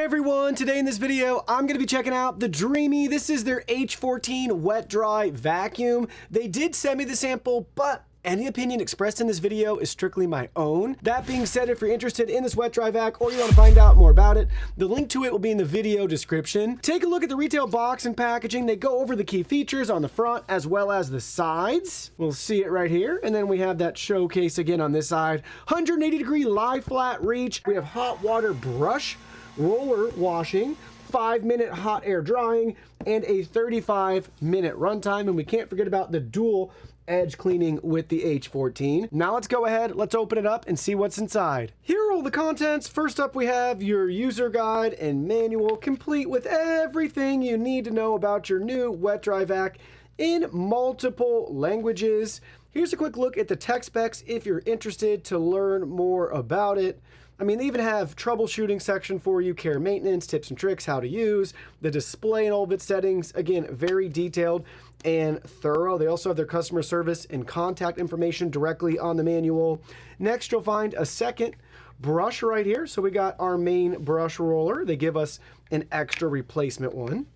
everyone, today in this video I'm going to be checking out the DREAME. This is their H14 wet dry vacuum. They did send me the sample, but any opinion expressed in this video is strictly my own. That being said, if you're interested in this wet dry vac or you want to find out more about it, the link to it will be in the video description. Take a look at the retail box and packaging. They go over the key features on the front as well as the sides. We'll see it right here. And then we have that showcase again on this side. 180-degree lie flat reach. We have hot water brush roller washing, 5-minute hot air drying, and a 35-minute runtime. And we can't forget about the dual edge cleaning with the H14. Now let's go ahead, let's open it up and see what's inside. Here are all the contents. First up, we have your user guide and manual, complete with everything you need to know about your new wet dry vac in multiple languages. Here's a quick look at the tech specs if you're interested to learn more about it. I mean, they even have troubleshooting section for you, care maintenance, tips and tricks, how to use, the display and all of its settings. Again, very detailed and thorough. They also have their customer service and contact information directly on the manual. Next, you'll find a second brush right here. So we got our main brush roller. They give us an extra replacement one.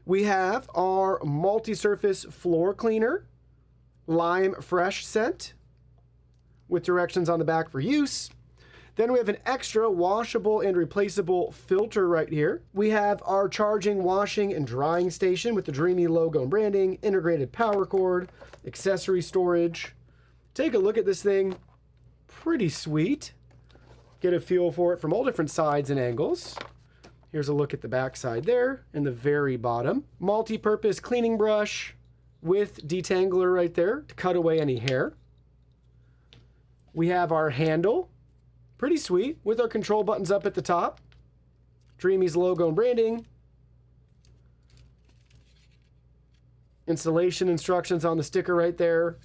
We have our multi-surface floor cleaner, lime fresh scent with directions on the back for use. Then we have an extra washable and replaceable filter right here. We have our charging, washing, and drying station with the DREAME logo and branding, integrated power cord, accessory storage. Take a look at this thing. Pretty sweet. Get a feel for it from all different sides and angles. Here's a look at the back side there and the very bottom. Multi-purpose cleaning brush with detangler right there to cut away any hair. We have our handle. Pretty sweet, with our control buttons up at the top. DREAME's logo and branding. Installation instructions on the sticker right there.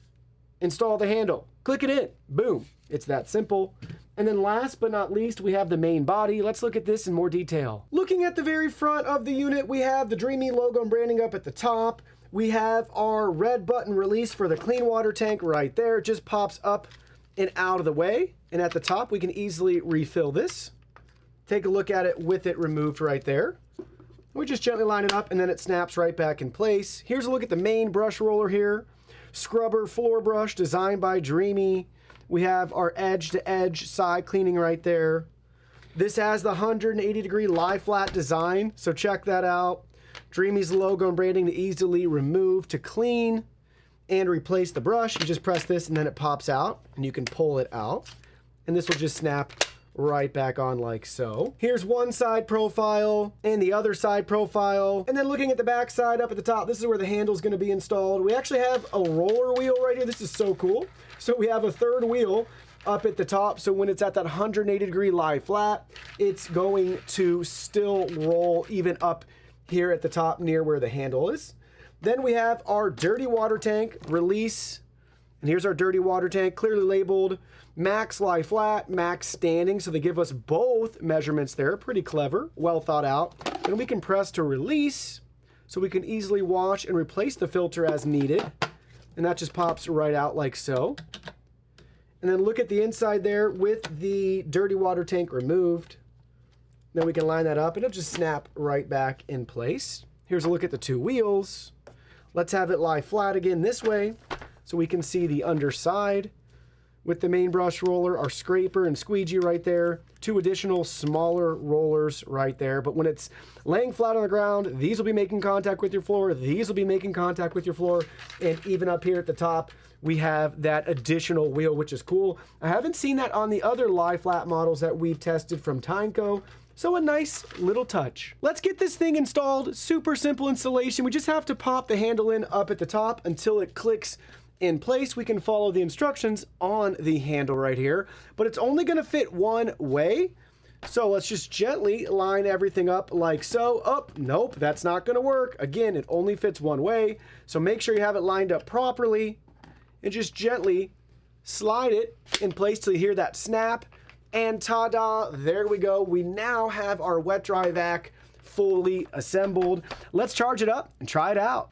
Install the handle. Click it in. Boom. It's that simple. And then last but not least, we have the main body. Let's look at this in more detail. Looking at the very front of the unit, we have the DREAME logo and branding up at the top. We have our red button release for the clean water tank right there. It just pops up and out of the way. And at the top, we can easily refill this. Take a look at it with it removed right there. We just gently line it up and then it snaps right back in place. Here's a look at the main brush roller here. Scrubber floor brush designed by DREAME. We have our edge-to-edge side cleaning right there. This has the 180-degree lie flat design, so check that out. DREAME's logo and branding to easily remove, to clean, and replace the brush. You just press this and then it pops out and you can pull it out. And this will just snap right back on like so. Here's one side profile and the other side profile. And then looking at the back side up at the top, this is where the handle is going to be installed. We actually have a roller wheel right here. This is so cool. So we have a third wheel up at the top. So when it's at that 180-degree lie flat, it's going to still roll even up here at the top near where the handle is. Then we have our dirty water tank release. And here's our dirty water tank, clearly labeled max lie flat, max standing. So they give us both measurements there. Pretty clever, well thought out. Then we can press to release so we can easily wash and replace the filter as needed. And that just pops right out like so. And then look at the inside there with the dirty water tank removed. Then we can line that up and it'll just snap right back in place. Here's a look at the two wheels. Let's have it lie flat again this way so we can see the underside. With the main brush roller, our scraper and squeegee right there. Two additional smaller rollers right there. But when it's laying flat on the ground, these will be making contact with your floor. These will be making contact with your floor. And even up here at the top, we have that additional wheel, which is cool. I haven't seen that on the other lie flat models that we've tested from Tyneco. So a nice little touch. Let's get this thing installed. Super simple installation. We just have to pop the handle in up at the top until it clicks in place. We can follow the instructions on the handle right here, but it's only going to fit one way. So let's just gently line everything up like so. Oh, nope, that's not going to work. Again, it only fits one way. So make sure you have it lined up properly and just gently slide it in place till you hear that snap. And ta-da, there we go. We now have our wet dry vac fully assembled. Let's charge it up and try it out.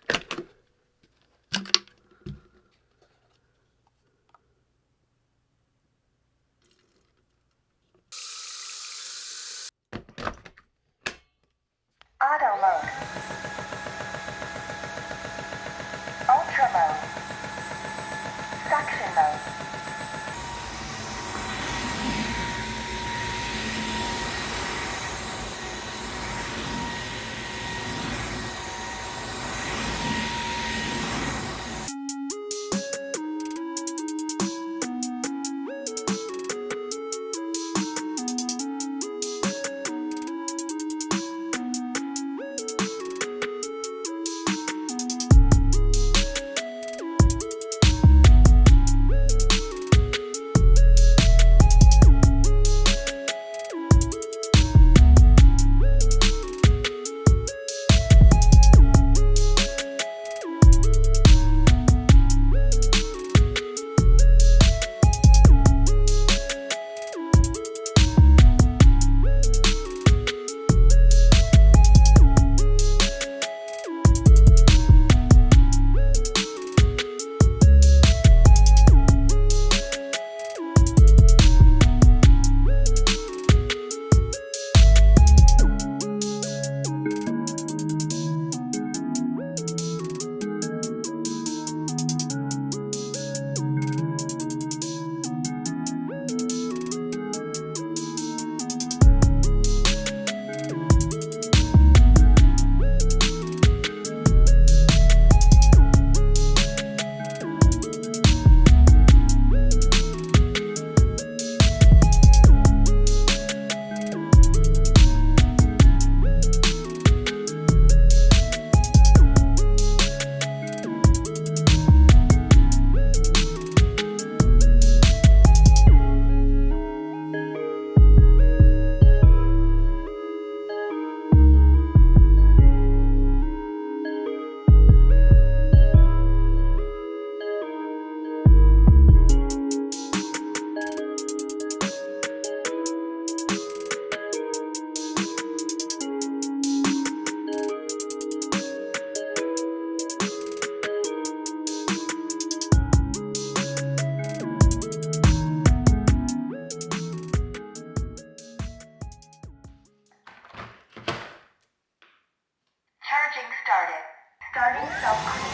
Starting self-clean.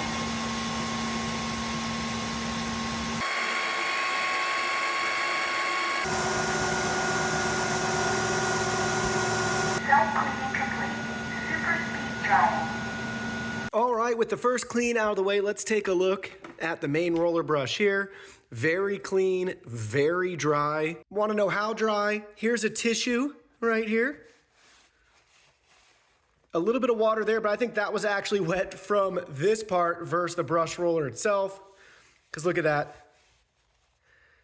Self-cleaning complete. Super speed drying. All right, with the first clean out of the way, let's take a look at the main roller brush here. Very clean, very dry. Want to know how dry? Here's a tissue right here. A little bit of water there, but I think that was actually wet from this part versus the brush roller itself. Because look at that.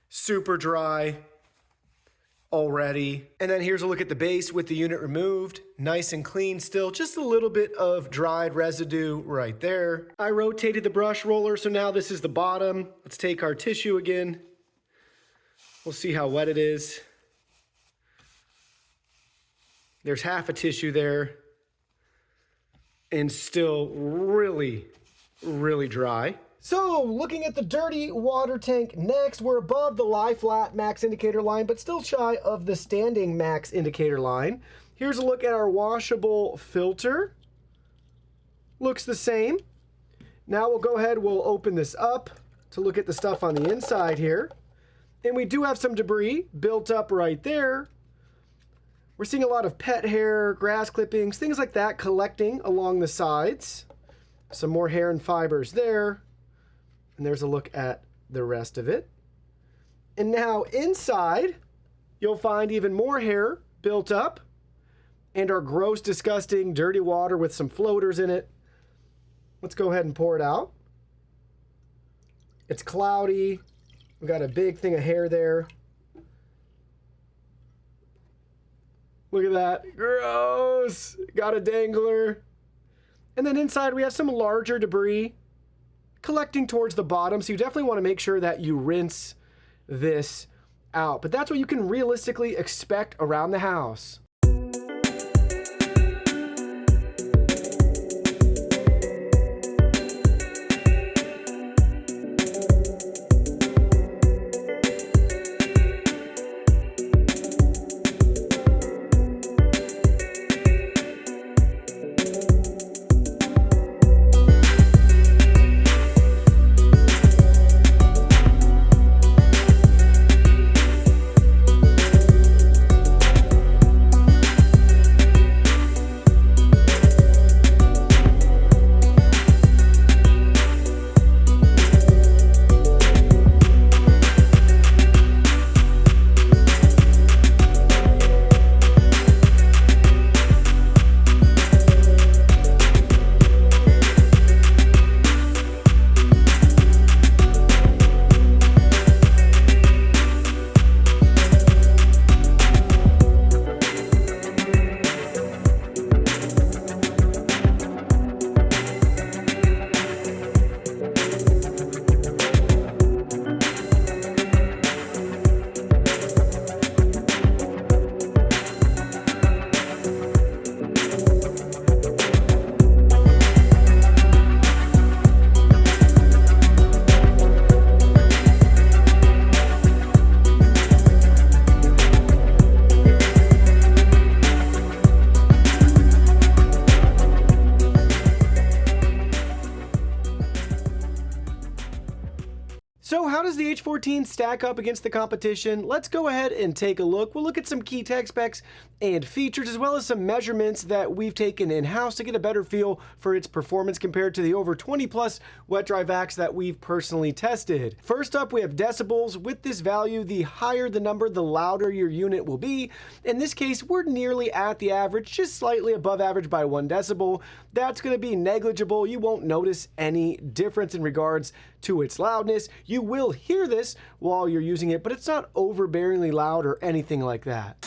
Super dry already. And then here's a look at the base with the unit removed. Nice and clean still. Just a little bit of dried residue right there. I rotated the brush roller, so now this is the bottom. Let's take our tissue again. We'll see how wet it is. There's half a tissue there. And still really, really dry. So, looking at the dirty water tank next, we're above the lie flat max indicator line, but still shy of the standing max indicator line. Here's a look at our washable filter. Looks the same. Now we'll go ahead, we'll open this up to look at the stuff on the inside here. And we do have some debris built up right there. We're seeing a lot of pet hair, grass clippings, things like that collecting along the sides. Some more hair and fibers there. And there's a look at the rest of it. And now inside, you'll find even more hair built up and our gross, disgusting, dirty water with some floaters in it. Let's go ahead and pour it out. It's cloudy. We've got a big thing of hair there. Look at that. Gross. Got a dangler. And then inside we have some larger debris collecting towards the bottom. So you definitely want to make sure that you rinse this out. But that's what you can realistically expect around the house. So how does the H14 stack up against the competition? Let's go ahead and take a look. We'll look at some key tech specs and features, as well as some measurements that we've taken in-house to get a better feel for its performance compared to the over 20 plus wet dry vacs that we've personally tested. First up, we have decibels. With this value, the higher the number, the louder your unit will be. In this case, we're nearly at the average, just slightly above average by 1 decibel. That's going to be negligible. You won't notice any difference in regards to its loudness. You will hear this while you're using it, but it's not overbearingly loud or anything like that.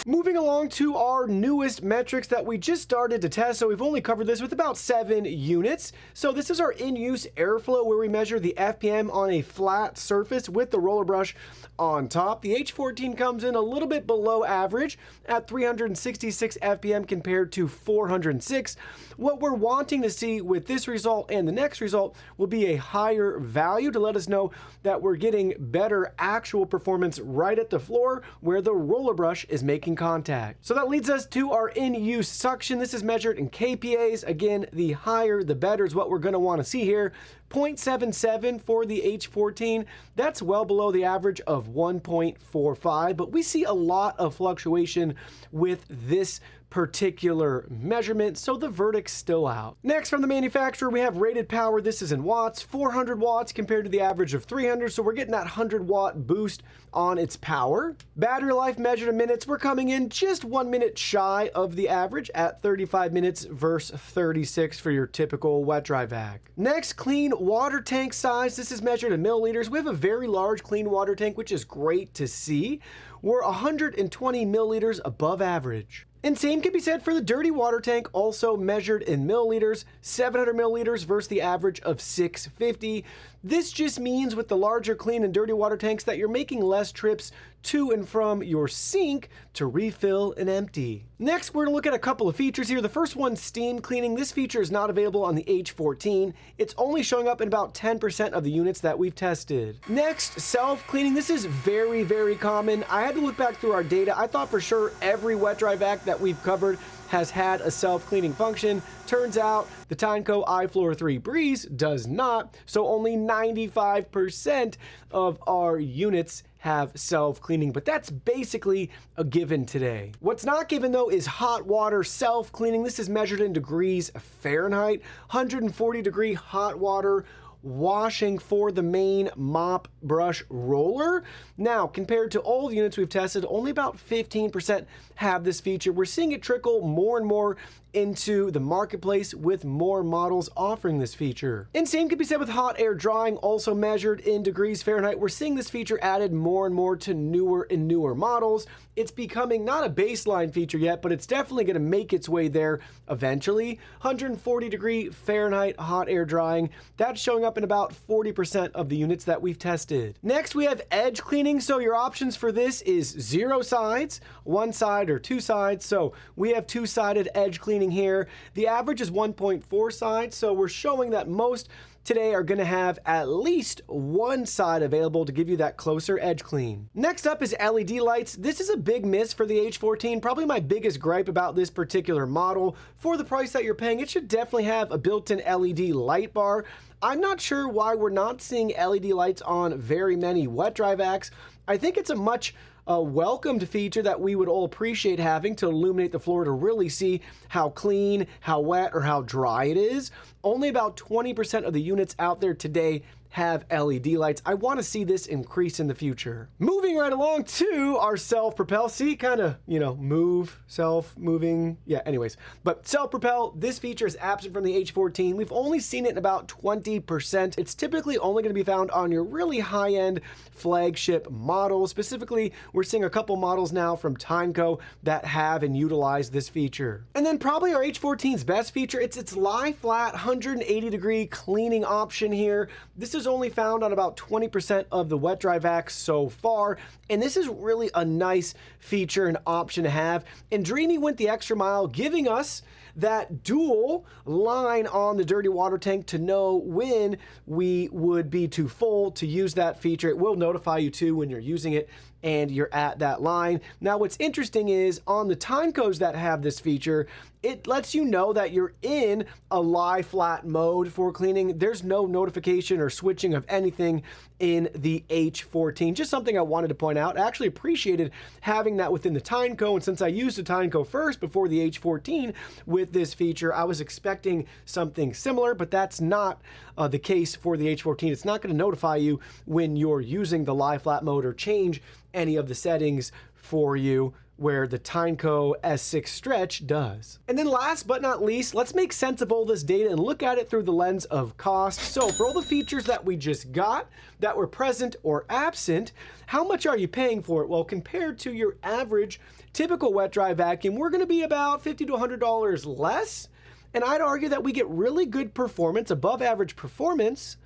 Moving along to our newest metrics that we just started to test, so we've only covered this with about 7 units. So this is our in-use airflow, where we measure the FPM on a flat surface with the roller brush on top. The H14 comes in a little bit below average at 366 FPM compared to 406. What we're wanting to see with this result and the next result will be a higher value to let us know that we're getting better actual performance right at the floor where the roller brush is making contact. contact. So that leads us to our in-use suction. This is measured in kPAs. Again, the higher the better is what we're going to want to see here. 0.77 for the H14. That's well below the average of 1.45, but we see a lot of fluctuation with this particular measurement, so the verdict's still out. Next, from the manufacturer, we have rated power. This is in watts, 400 watts compared to the average of 300, so we're getting that 100-watt boost on its power. Battery life measured in minutes, we're coming in just 1 minute shy of the average at 35 minutes versus 36 for your typical wet dry vac. Next, clean water tank size. This is measured in milliliters. We have a very large clean water tank, which is great to see. We're 120 milliliters above average. And same can be said for the dirty water tank, also measured in milliliters, 700 milliliters versus the average of 650. This just means with the larger clean and dirty water tanks that you're making less trips to and from your sink to refill and empty. Next, we're going to look at a couple of features here. The first one, steam cleaning. This feature is not available on the H14. It's only showing up in about 10% of the units that we've tested. Next, self-cleaning. This is very, very common. I had to look back through our data. I thought for sure every wet dry vac that we've covered has had a self-cleaning function. Turns out the Tyneco iFloor 3 Breeze does not, so only 95% of our units have self-cleaning, but that's basically a given today. What's not given though is hot water self-cleaning. This is measured in degrees Fahrenheit, 140 degree hot water washing for the main mop brush roller. Now, compared to all the units we've tested, only about 15% have this feature. We're seeing it trickle more and more into the marketplace with more models offering this feature. And same can be said with hot air drying, also measured in degrees Fahrenheit. We're seeing this feature added more and more to newer and newer models. It's becoming not a baseline feature yet, but it's definitely going to make its way there eventually. 140 degree Fahrenheit hot air drying, that's showing up in about 40% of the units that we've tested. Next, we have edge cleaning. So your options for this is 0 sides, 1 side, or 2 sides. So we have 2-sided edge cleaning here. The average is 1.4 sides, so we're showing that most today are going to have at least 1 side available to give you that closer edge clean. Next up is LED lights. This is a big miss for the H14. Probably my biggest gripe about this particular model. For the price that you're paying, it should definitely have a built-in LED light bar. I'm not sure why we're not seeing LED lights on very many wet dry vacs. I think it's a much welcomed feature that we would all appreciate having to illuminate the floor to really see how clean, how wet, or how dry it is. Only about 20% of the units out there today have LED lights. I want to see this increase in the future. Moving right along to our self-propel. See, kind of, move, self-moving. Yeah, anyways. But self-propel, this feature is absent from the H14. We've only seen it in about 20%. It's typically only going to be found on your really high-end flagship models. Specifically, we're seeing a couple models now from Tyneco that have and utilize this feature. And then probably our H14's best feature, it's its lie flat 180 degree cleaning option here. This is only found on about 20% of the wet dry vacs so far, and this is really a nice feature and option to have. And DREAME went the extra mile, giving us that dual line on the dirty water tank to know when we would be too full to use that feature. It will notify you too when you're using it and you're at that line. Now, what's interesting is on the Tynecos that have this feature, it lets you know that you're in a lie flat mode for cleaning. There's no notification or switching of anything in the H14. Just something I wanted to point out. I actually appreciated having that within the Tyneco, and since I used the Tyneco first before the H14 with this feature, I was expecting something similar, but that's not the case for the H14. It's not going to notify you when you're using the lie flat mode or change any of the settings for you, where the Tyneco S6 Stretch does. And then last but not least, let's make sense of all this data and look at it through the lens of cost. So for all the features that we just got that were present or absent, how much are you paying for it? Well, compared to your average typical wet dry vacuum, we're going to be about $50 to $100 less. And I'd argue that we get really good performance, above average performance,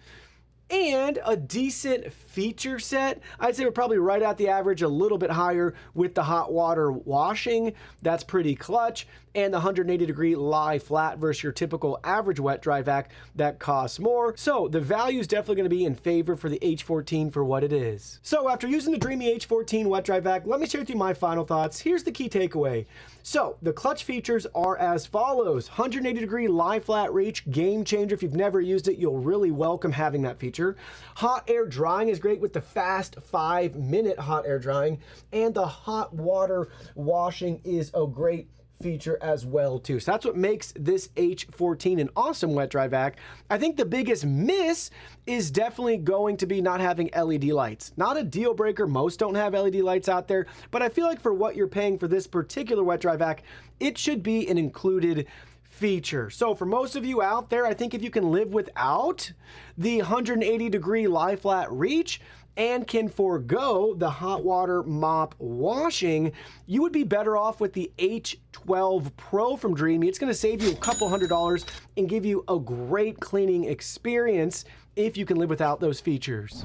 and a decent feature set. I'd say we're probably right at the average, a little bit higher with the hot water washing. That's pretty clutch. And the 180-degree lie flat versus your typical average wet dry vac that costs more. So the value is definitely going to be in favor for the H14 for what it is. So after using the DREAME H14 wet dry vac, let me share with you my final thoughts. Here's the key takeaway. So the clutch features are as follows: 180-degree lie flat reach, game changer. If you've never used it, you'll really welcome having that feature. Hot air drying is great with the fast 5-minute hot air drying, and the hot water washing is a great feature as well too. So that's what makes this H14 an awesome wet dry vac. I think the biggest miss is definitely going to be not having LED lights. Not a deal breaker, most don't have LED lights out there, but I feel like for what you're paying for this particular wet dry vac, it should be an included feature. So for most of you out there, I think if you can live without the 180-degree lie flat reach and can forego the hot water mop washing, you would be better off with the H12 Pro from DREAME. It's going to save you a couple $100 and give you a great cleaning experience if you can live without those features.